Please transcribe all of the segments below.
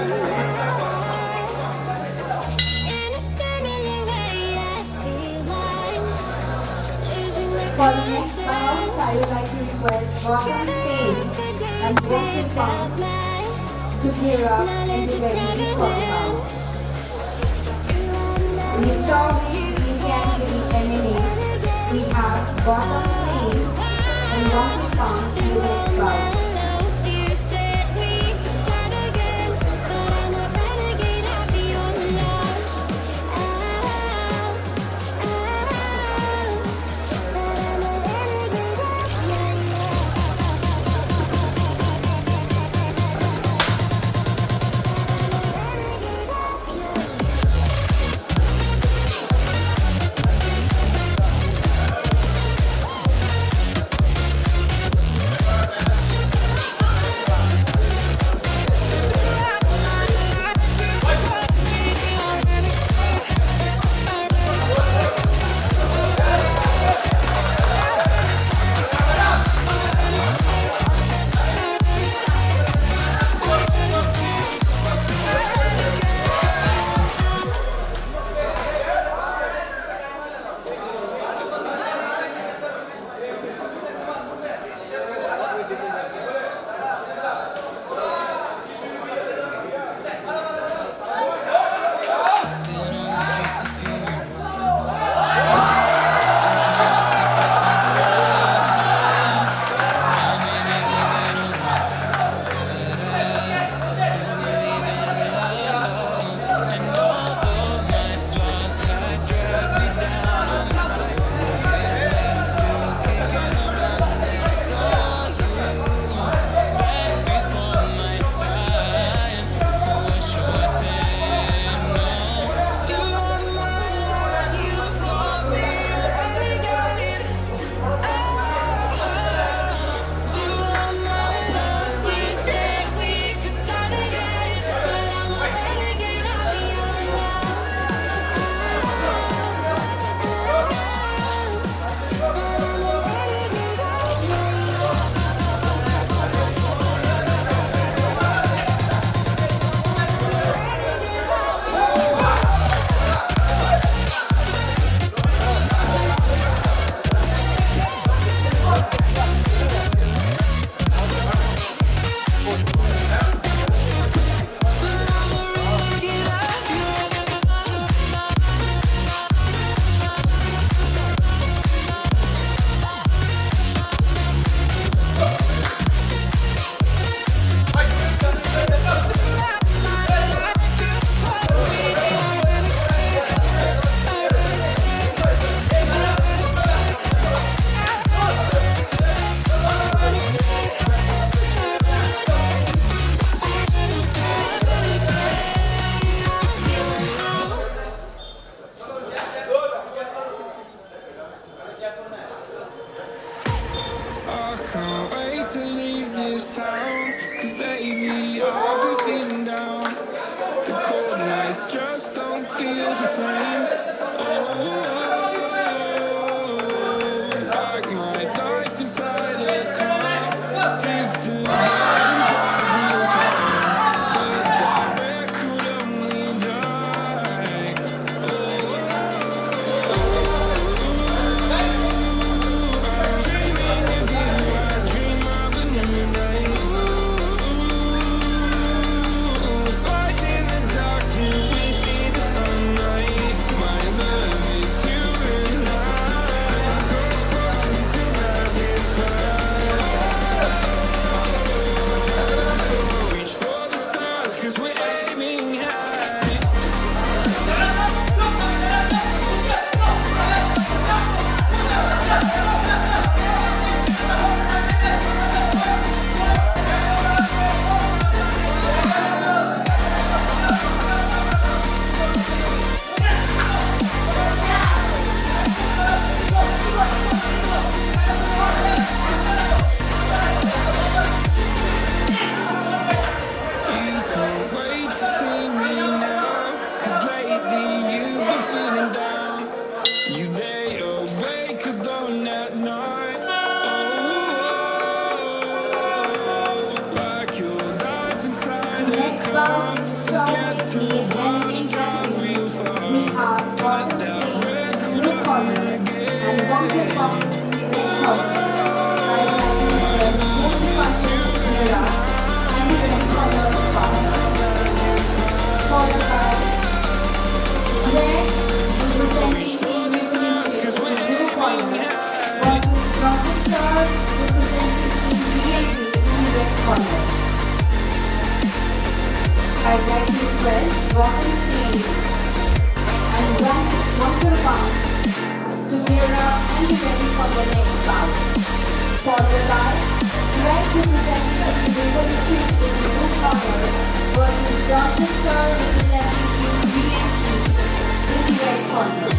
For the next round, I would like to request bottom same and broken pump to gear up and be ready for the round. In the strawberry category MMA, we have bottom same and broken pump in the next round. bout in the strawweight male MMA category, we have Gautam Singh in the blue corner and Wonker Pong in the red corner. I would like to request both the fighters to gear up and the red corner to fight. Followed by red representing Team Revolution in the blue corner versus Rocket Star representing Team VIP in the red corner. I'd like to request Gautam Singh and Wonker Pong to gear up and be ready for the next bout. Followed by red representing Team Revolution in the blue corner versus Rocket Star representing Team VIP in the red corner.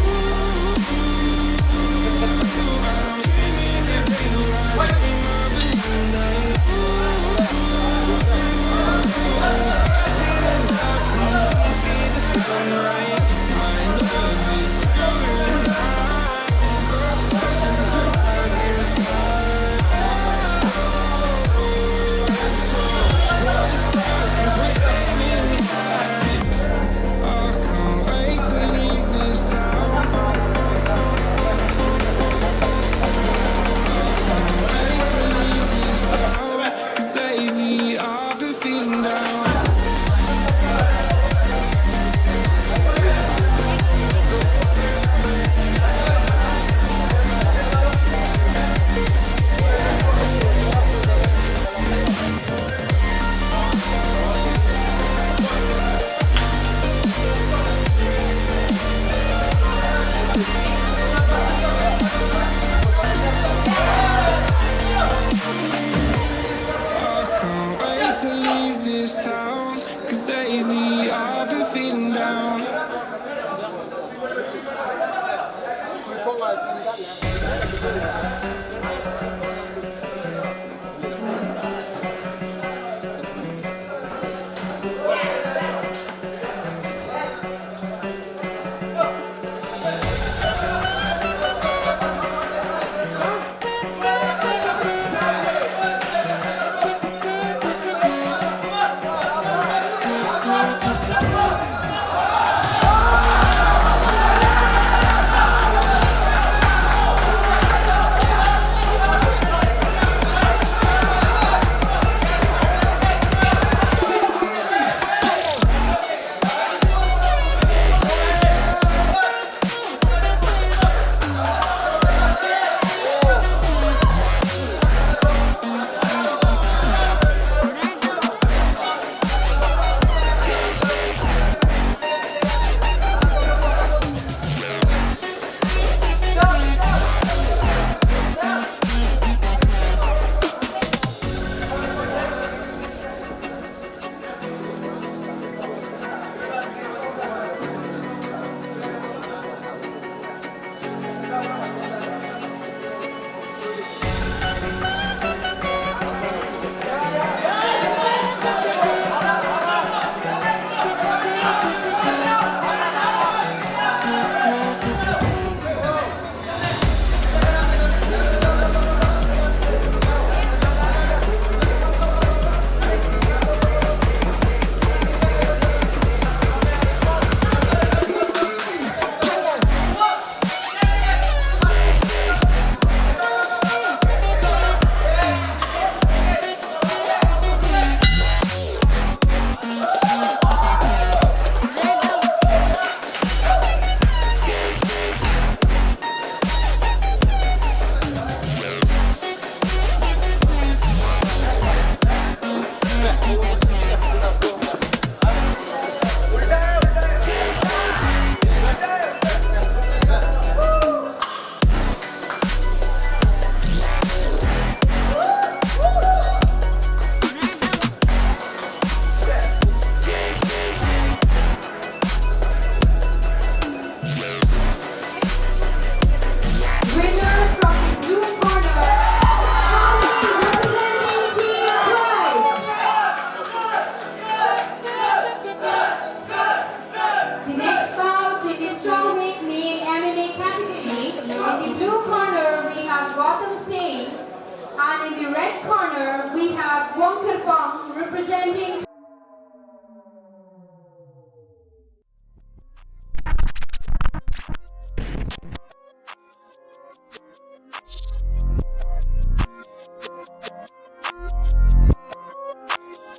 And in the red corner, we have Wonker Pong representing